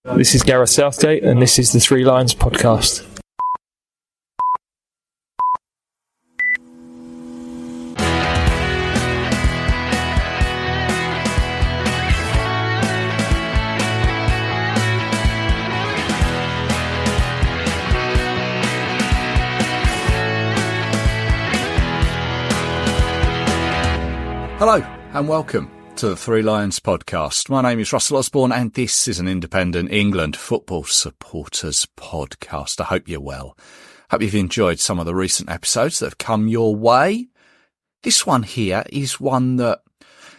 This is Gareth Southgate, and this is the Three Lions podcast. Hello and welcome to the Three Lions podcast. My name is Russell Osborne and this is an independent England football supporters podcast. I hope you're well. Hope you've enjoyed some of the recent episodes that have come your way. This one here is one that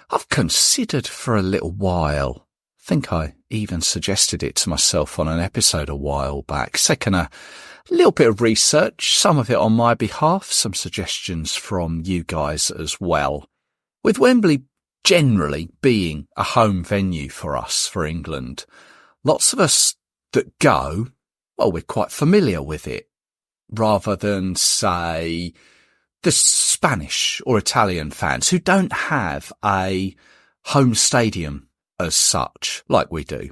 I've considered for a little while. I think I even suggested it to myself on an episode a while back. Second, a little bit of research, some of it on my behalf, some suggestions from you guys as well. With Wembley generally being a home venue for us, for England, lots of us that go, well, we're quite familiar with it, rather than, say, the Spanish or Italian fans who don't have a home stadium as such, like we do.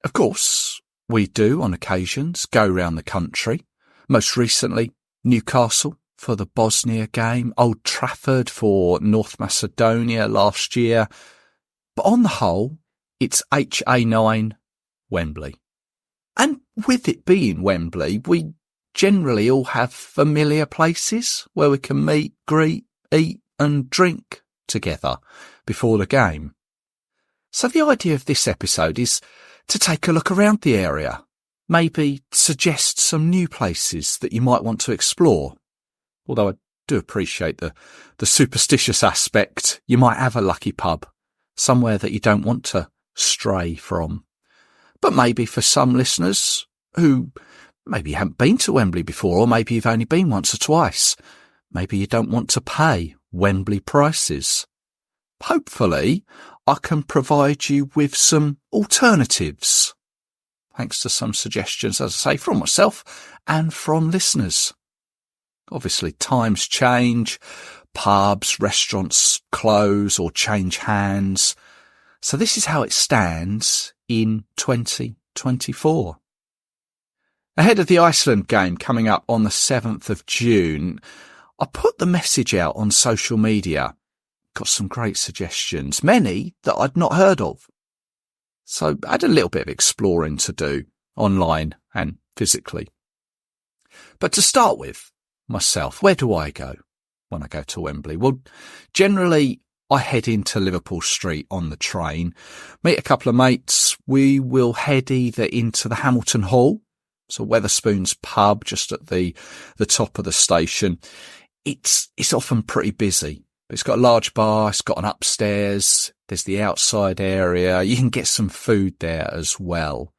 Of course, we do on occasions go round the country, most recently Newcastle for the Bosnia game, Old Trafford for North Macedonia last year. But on the whole, it's HA9 Wembley. And with it being Wembley, we generally all have familiar places where we can meet, greet, eat and drink together before the game. So the idea of this episode is to take a look around the area, maybe suggest some new places that you might want to explore. Although I do appreciate the superstitious aspect, you might have a lucky pub, somewhere that you don't want to stray from. But maybe for some listeners who maybe haven't been to Wembley before, or maybe you've only been once or twice, maybe you don't want to pay Wembley prices. Hopefully, I can provide you with some alternatives, thanks to some suggestions, as I say, from myself and from listeners. Obviously, times change, pubs, restaurants close or change hands. So this is how it stands in 2024. Ahead of the Iceland game coming up on the 7th of June, I put the message out on social media. Got some great suggestions, many that I'd not heard of. So I had a little bit of exploring to do online and physically. But to start with, myself, where do I go when I go to Wembley? Well, generally I head into Liverpool Street on the train, meet a couple of mates. We will head either into the Hamilton Hall, so Wetherspoon's pub just at the top of the station. It's often pretty busy. It's got a large bar, it's got an upstairs, there's the outside area. You can get some food there as well.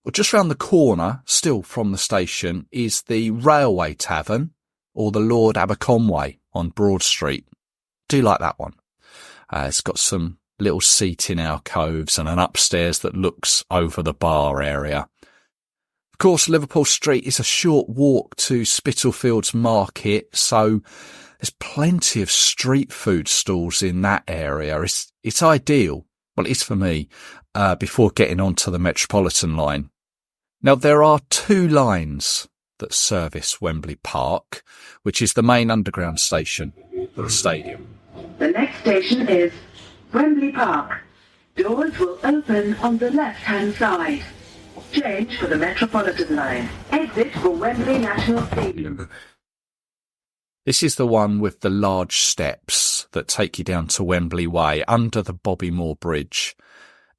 Well, just round the corner, still from the station, is the Railway Tavern, or the Lord Aberconway on Broad Street. Do like that one. It's got some little seating alcoves and an upstairs that looks over the bar area. Of course, Liverpool Street is a short walk to Spitalfields Market, so there's plenty of street food stalls in that area. It's ideal, well, it is for me, before getting onto the Metropolitan line. Now, there are two lines that service Wembley Park, which is the main underground station for the stadium. The next station is Wembley Park. Doors will open on the left-hand side. Change for the Metropolitan line. Exit for Wembley National Stadium. This is the one with the large steps that take you down to Wembley Way under the Bobby Moore Bridge.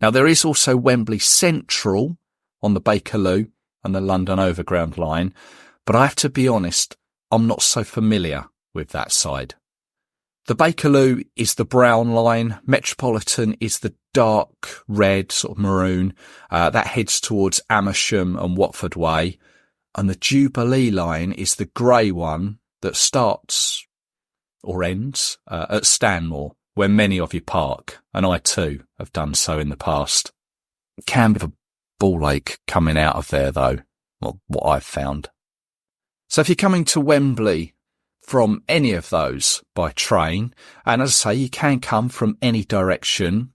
Now, there is also Wembley Central on the Bakerloo and the London Overground line, but I have to be honest, I'm not so familiar with that side. The Bakerloo is the brown line, Metropolitan is the dark red, sort of maroon, that heads towards Amersham and Watford Way, and the Jubilee line is the grey one that starts or ends at Stanmore, where many of you park, and I too have done so in the past. It can be a ball ache coming out of there though, well, what I've found. So if you're coming to Wembley from any of those by train, and as I say, you can come from any direction,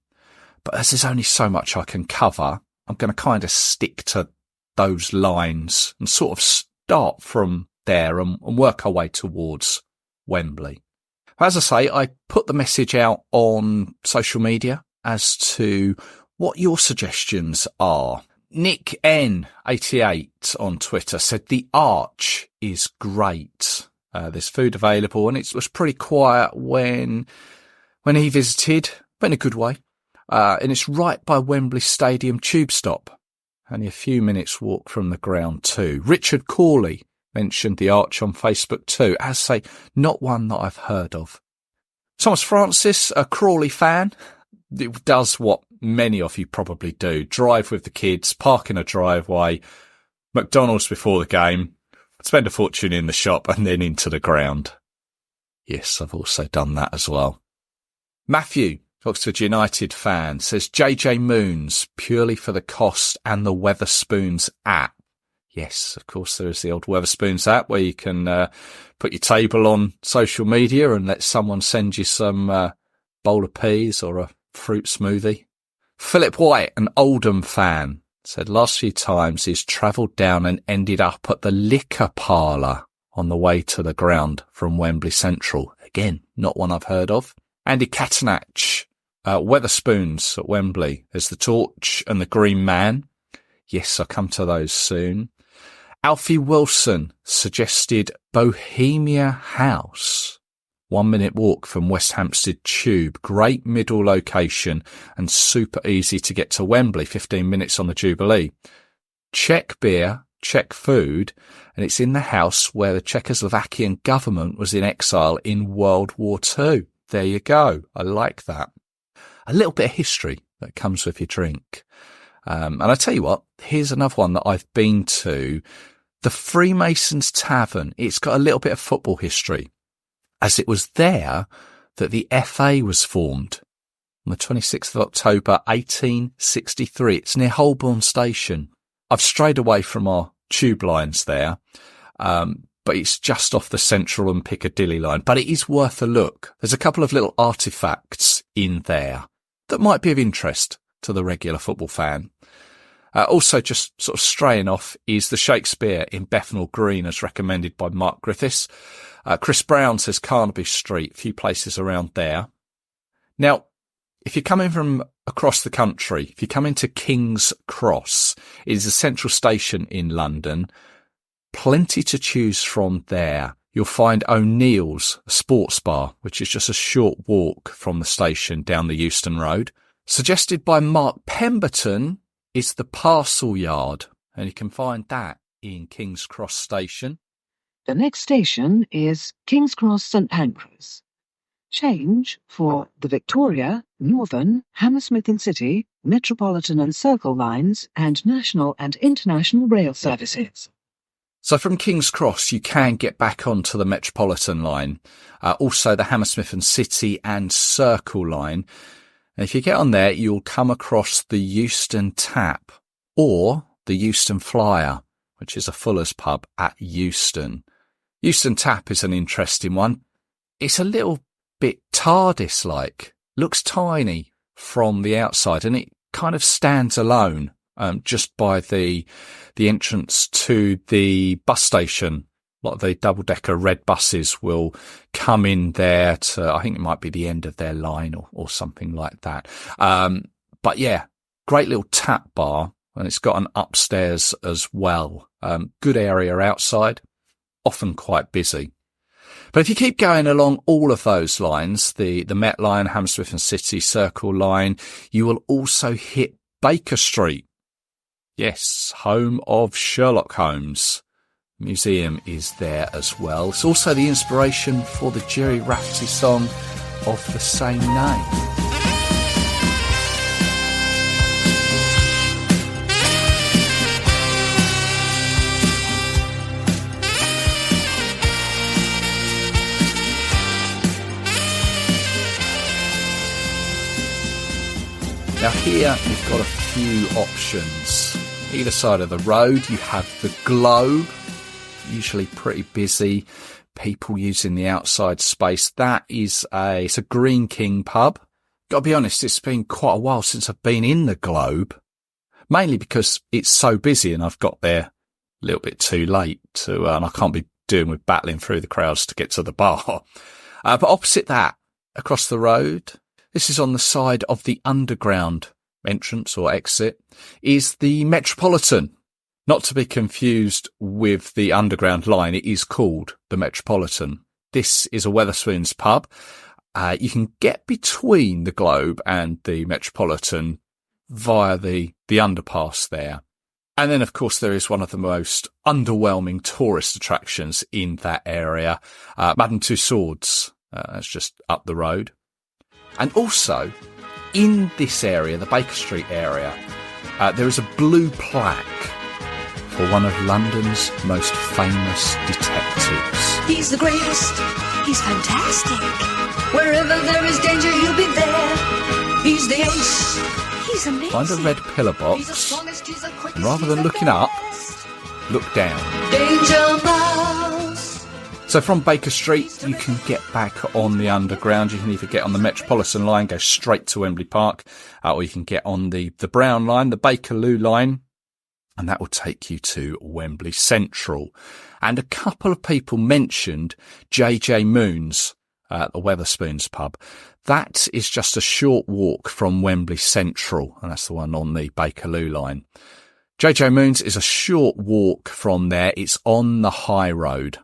but as there's only so much I can cover, I'm going to kind of stick to those lines and sort of start from there and work our way towards Wembley. As I say, I put the message out on social media as to what your suggestions are. Nick N88 on Twitter said the arch is great. There's food available, and it was pretty quiet when he visited, but in a good way. And it's right by Wembley Stadium tube stop. Only a few minutes walk from the ground too. Richard Corley mentioned the arch on Facebook too, as say, not one that I've heard of. Thomas Francis, a Crawley fan, it does what many of you probably do. Drive with the kids, park in a driveway, McDonald's before the game, spend a fortune in the shop and then into the ground. Yes, I've also done that as well. Matthew, Oxford United fan, says JJ Moons purely for the cost and the Wetherspoons app. Yes, of course, there is the old Wetherspoons app where you can put your table on social media and let someone send you some bowl of peas or a fruit smoothie. Philip White, an Oldham fan, said last few times he's travelled down and ended up at the liquor parlour on the way to the ground from Wembley Central. Again, not one I've heard of. Andy Catanach, Wetherspoons at Wembley. There's the Torch and the Green Man. Yes, I'll come to those soon. Alfie Wilson suggested Bohemia House. 1 minute walk from West Hampstead Tube. Great middle location and super easy to get to Wembley. 15 minutes on the Jubilee. Czech beer, Czech food, and it's in the house where the Czechoslovakian government was in exile in World War II. There you go. I like that. A little bit of history that comes with your drink. And I tell you what, here's another one that I've been to. The Freemasons Tavern. It's got a little bit of football history, as it was there that the FA was formed on the 26th of October, 1863. It's near Holborn Station. I've strayed away from our tube lines there, but it's just off the Central and Piccadilly line. But it is worth a look. There's a couple of little artefacts in there that might be of interest to the regular football fan. Also, just sort of straying off is the Shakespeare in Bethnal Green, as recommended by Mark Griffiths. Chris Brown says Carnaby Street, a few places around there. Now, if you're coming from across the country, if you come into King's Cross, it is a central station in London. Plenty to choose from there. You'll find O'Neill's, a sports bar, which is just a short walk from the station down the Euston Road. Suggested by Mark Pemberton is the Parcel Yard, and you can find that in King's Cross Station. The next station is King's Cross St Pancras. Change for the Victoria, Northern, Hammersmith and City, Metropolitan and Circle lines and national and international rail services. So from King's Cross, you can get back onto the Metropolitan line, also the Hammersmith and City and Circle line. And if you get on there, you'll come across the Euston Tap or the Euston Flyer, which is a Fuller's pub at Euston. Euston Tap is an interesting one. It's a little bit TARDIS-like, looks tiny from the outside, and it kind of stands alone just by the entrance to the bus station. A lot of the double-decker red buses will come in there to, I think it might be the end of their line or something like that. But yeah, great little tap bar, and it's got an upstairs as well. Good area outside, often quite busy. But if you keep going along all of those lines, the Met line, Hammersmith and City Circle line, you will also hit Baker Street. Yes, home of Sherlock Holmes. Museum is there as well. It's also the inspiration for the Jerry Rafferty song of the same name. Now here we've got a few options. Either side of the road you have the Globe, usually pretty busy, people using the outside space. That is it's a Green King pub. Got to be honest, it's been quite a while since I've been in the Globe, mainly because it's so busy and I've got there a little bit too late and I can't be doing with battling through the crowds to get to the bar. But opposite that, across the road, this is on the side of the underground entrance or exit, is the Metropolitan. Not to be confused with the Underground line, it is called the Metropolitan. This is a Wetherspoons pub. You can get between the Globe and the Metropolitan via the underpass there. And then, of course, there is one of the most underwhelming tourist attractions in that area, Madame Tussauds. That's just up the road. And also, in this area, the Baker Street area, there is a blue plaque for one of London's most famous detectives. He's the greatest. He's fantastic. Wherever there is danger, he'll be there. He's the ace. He's amazing. Find a red pillar box, and rather than looking up, look down. Danger Mouse. So from Baker Street, you can get back on the underground. You can either get on the Metropolitan line, go straight to Wembley Park, or you can get on the Brown line, the Bakerloo line, and that will take you to Wembley Central. And a couple of people mentioned JJ Moon's at the Wetherspoons pub. That is just a short walk from Wembley Central, and that's the one on the Bakerloo line. JJ Moon's is a short walk from there. It's on the high road.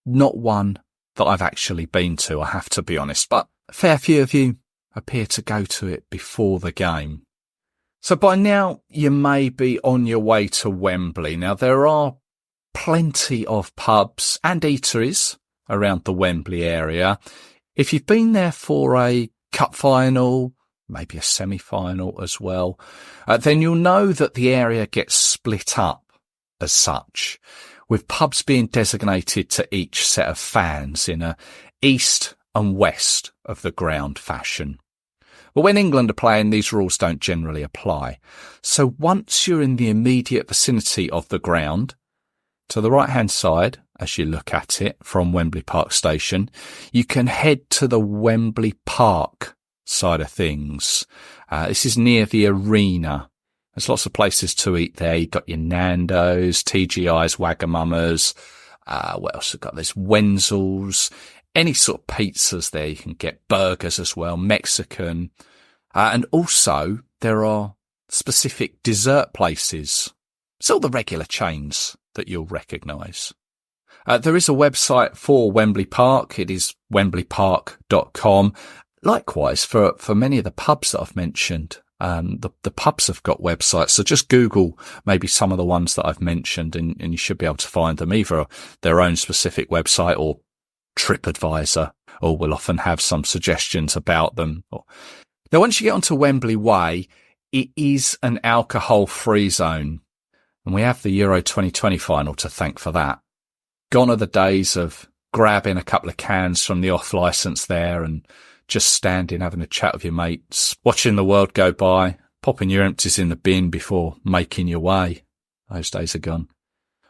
Not one that I've actually been to, I have to be honest, but a fair few of you appear to go to it before the game. So by now, you may be on your way to Wembley. Now, there are plenty of pubs and eateries around the Wembley area. If you've been there for a cup final, maybe a semi-final as well, then you'll know that the area gets split up as such, with pubs being designated to each set of fans in a east and west of the ground fashion. But when England are playing, these rules don't generally apply. So once you're in the immediate vicinity of the ground, to the right-hand side, as you look at it from Wembley Park Station, you can head to the Wembley Park side of things. This is near the arena. There's lots of places to eat there. You've got your Nando's, TGI's, Wagamama's. What else have got? There's Wenzel's. Any sort of pizzas there. You can get burgers as well, Mexican. And also there are specific dessert places. It's all the regular chains that you'll recognise. There is a website for Wembley Park. It is wembleypark.com. Likewise, for many of the pubs that I've mentioned, the pubs have got websites. So just Google maybe some of the ones that I've mentioned and you should be able to find them, either their own specific website or TripAdvisor, or will often have some suggestions about them. Now, once you get onto Wembley Way, it is an alcohol-free zone. And we have the Euro 2020 final to thank for that. Gone are the days of grabbing a couple of cans from the off licence there and just standing having a chat with your mates, watching the world go by, popping your empties in the bin before making your way. Those days are gone.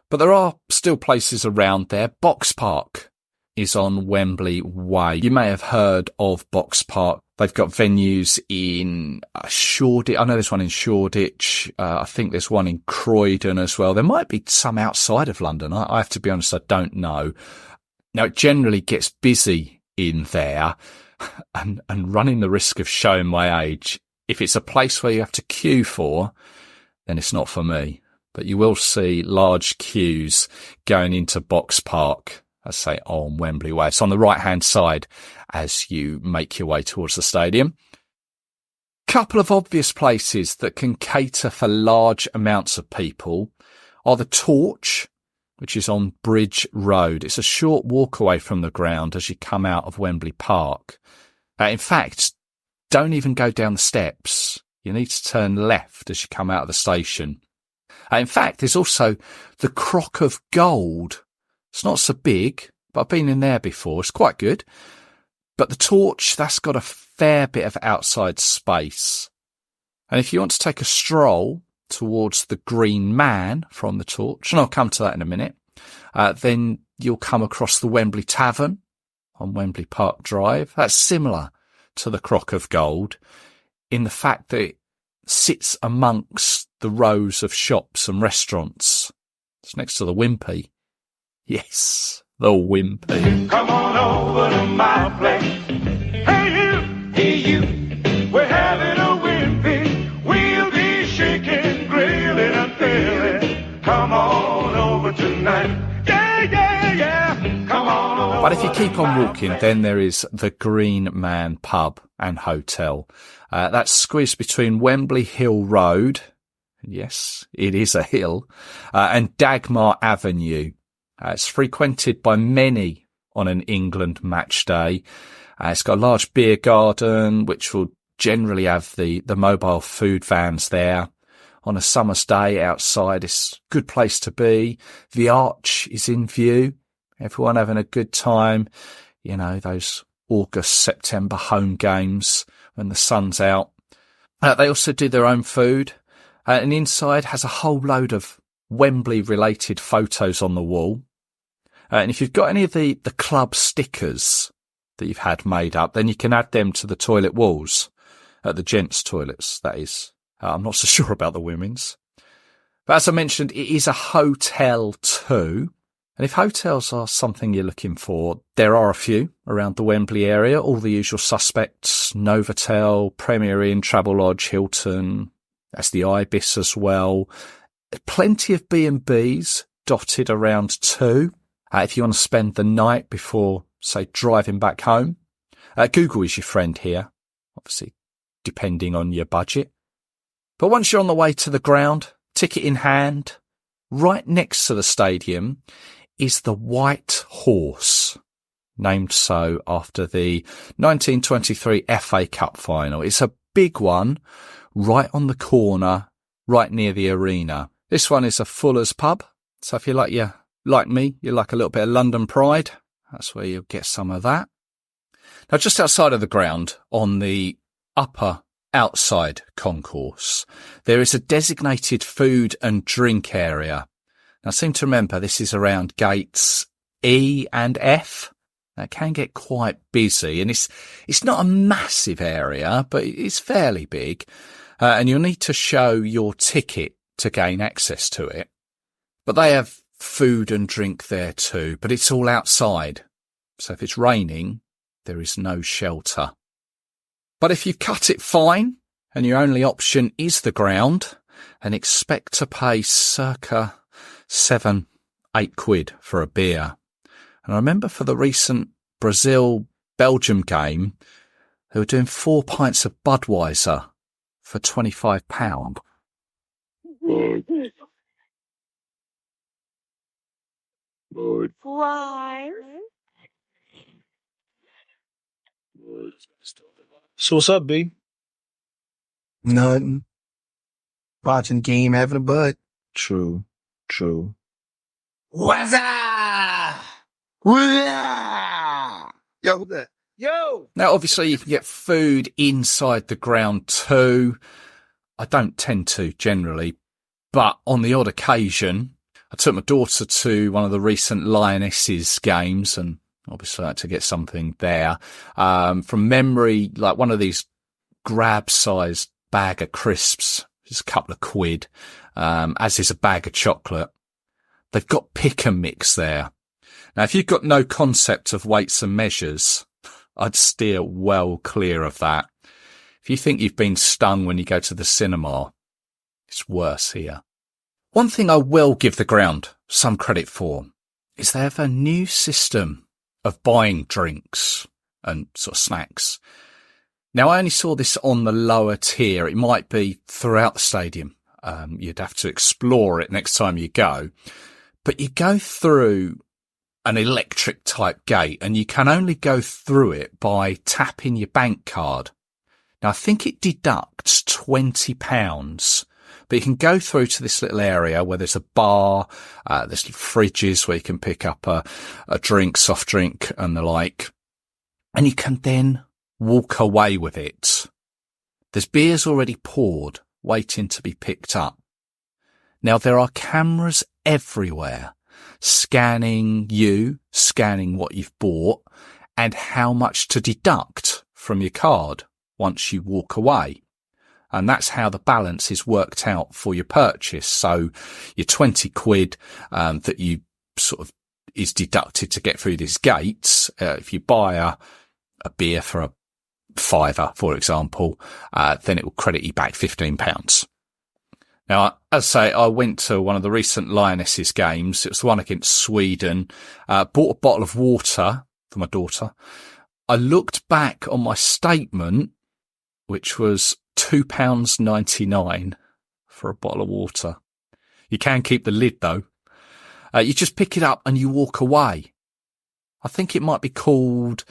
But there are still places around there. Box Park is on Wembley Way. You may have heard of Box Park. They've got venues in Shoreditch. I know there's one in Shoreditch. I think there's one in Croydon as well. There might be some outside of London. I have to be honest, I don't know. Now, it generally gets busy in there, and running the risk of showing my age, if it's a place where you have to queue for, then it's not for me. But you will see large queues going into Box Park, I say, on Wembley Way. It's on the right-hand side as you make your way towards the stadium. Couple of obvious places that can cater for large amounts of people are the Torch, which is on Bridge Road. It's a short walk away from the ground as you come out of Wembley Park. In fact, don't even go down the steps. You need to turn left as you come out of the station. In fact, there's also the Crock of Gold. It's not so big, but I've been in there before. It's quite good. But the Torch, that's got a fair bit of outside space. And if you want to take a stroll towards the Green Man from the Torch, and I'll come to that in a minute, then you'll come across the Wembley Tavern on Wembley Park Drive. That's similar to the Crock of Gold in the fact that it sits amongst the rows of shops and restaurants. It's next to the Wimpy. Yes, the Wimpy. Come on over to my place. Hey you, we're having a Wimpy. We'll be shaking, grilling and feeling. Come on over tonight. Yeah. Come on over. But if you keep on walking, then there is the Green Man Pub and Hotel. That's squeezed between Wembley Hill Road. Yes, it is a hill. And Dagmar Avenue. It's frequented by many on an England match day. It's got a large beer garden, which will generally have the mobile food vans there. On a summer's day outside, it's a good place to be. The Arch is in view. Everyone having a good time. You know, those August, September home games when the sun's out. They also do their own food. And inside has a whole load of Wembley-related photos on the wall. And if you've got any of the club stickers that you've had made up, then you can add them to the toilet walls, at the gents' toilets, that is. I'm not so sure about the women's. But as I mentioned, it is a hotel too. And if hotels are something you're looking for, there are a few around the Wembley area, all the usual suspects, Novotel, Premier Inn, Travelodge, Hilton, that's the Ibis as well. Plenty of B&Bs dotted around too. If you want to spend the night before, say, driving back home. Google is your friend here, obviously, depending on your budget. But once you're on the way to the ground, ticket in hand, right next to the stadium is the White Horse, named so after the 1923 FA Cup final. It's a big one, right on the corner, right near the arena. This one is a Fuller's pub, so if you like me, you like a little bit of London pride, that's where you'll get some of that. Now, just outside of the ground, on the upper outside concourse, there is a designated food and drink area. Now, I seem to remember this is around gates E and F. Now, it can get quite busy, and it's not a massive area, but it's fairly big, and you'll need to show your ticket to gain access to it. But they have food and drink there too, but it's all outside. So if it's raining, there is no shelter. But if you've cut it fine and your only option is the ground, then expect to pay circa £7-8 for a beer. And I remember for the recent Brazil-Belgium game, they were doing 4 pints of Budweiser for £25. Why? So what's up, B? Nothing. Watching game, having a bud. True. What's up? Yo, who that? Yo! Now, obviously, you can get food inside the ground too. I don't tend to generally, but on the odd occasion, I took my daughter to one of the recent Lionesses games, and obviously I had to get something there. From memory, like one of these grab-sized bag of crisps, just a couple of quid, as is a bag of chocolate. They've got pick and mix there. Now, if you've got no concept of weights and measures, I'd steer well clear of that. If you think you've been stung when you go to the cinema, it's worse here. One thing I will give the ground some credit for is they have a new system of buying drinks and sort of snacks. Now, I only saw this on the lower tier. It might be throughout the stadium. You'd have to explore it next time you go. But you go through an electric type gate and you can only go through it by tapping your bank card. Now, I think it deducts £20, but you can go through to this little area where there's a bar, there's fridges where you can pick up a drink, soft drink and the like, and you can then walk away with it. There's beers already poured, waiting to be picked up. Now, there are cameras everywhere, scanning what you've bought and how much to deduct from your card once you walk away. And that's how the balance is worked out for your purchase. So your 20 quid, that you sort of is deducted to get through these gates. If you buy a beer for a £5, for example, then it will credit you back £15. Now, as I say, I went to one of the recent Lionesses games. It was the one against Sweden. Bought a bottle of water for my daughter. I looked back on my statement, which was £2.99 for a bottle of water. You can keep the lid though. You just pick it up and you walk away. I think it might be called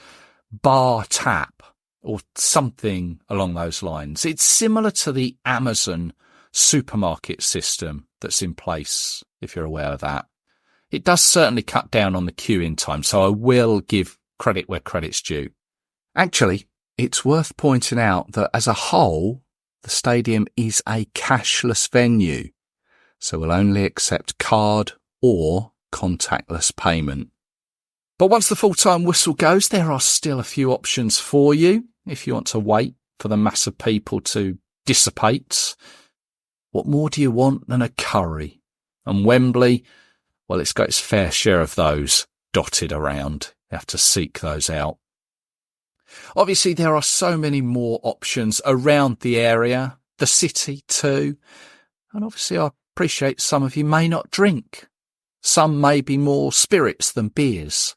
bar tap or something along those lines. It's similar to the Amazon supermarket system that's in place, if you're aware of that. It does certainly cut down on the queuing time, so I will give credit where credit's due. Actually, it's worth pointing out that as a whole, the stadium is a cashless venue, so we'll only accept card or contactless payment. But once the full-time whistle goes, there are still a few options for you if you want to wait for the mass of people to dissipate. What more do you want than a curry? And Wembley, well, it's got its fair share of those dotted around. You have to seek those out. Obviously, there are so many more options around the area, the city too. And obviously, I appreciate some of you may not drink. Some may be more spirits than beers.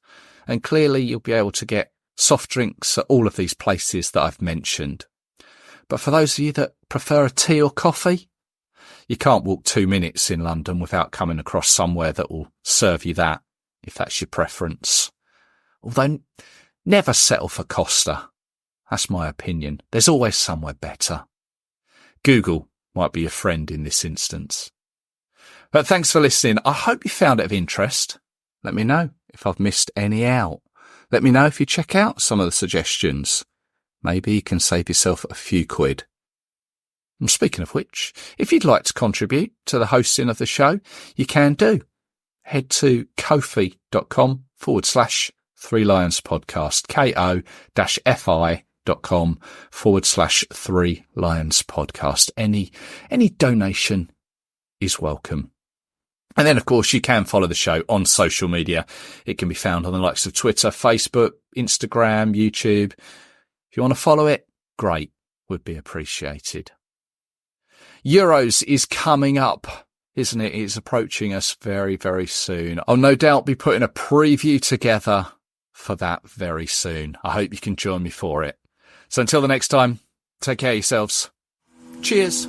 And clearly, you'll be able to get soft drinks at all of these places that I've mentioned. But for those of you that prefer a tea or coffee, you can't walk 2 minutes in London without coming across somewhere that will serve you that, if that's your preference. Although, never settle for Costa. That's my opinion. There's always somewhere better. Google might be your friend in this instance. But thanks for listening. I hope you found it of interest. Let me know if I've missed any out. Let me know if you check out some of the suggestions. Maybe you can save yourself a few quid. And speaking of which, if you'd like to contribute to the hosting of the show, you can do. Head to ko-fi.com/Three Lions Podcast, ko-fi.com/Three Lions Podcast. Any donation is welcome. And then, of course, you can follow the show on social media. It can be found on the likes of Twitter, Facebook, Instagram, YouTube. If you want to follow it, great, would be appreciated. Euros is coming up, isn't it? It's approaching us very, very soon. I'll no doubt be putting a preview together for that very soon. I hope you can join me for it. So until the next time, take care of yourselves. Cheers.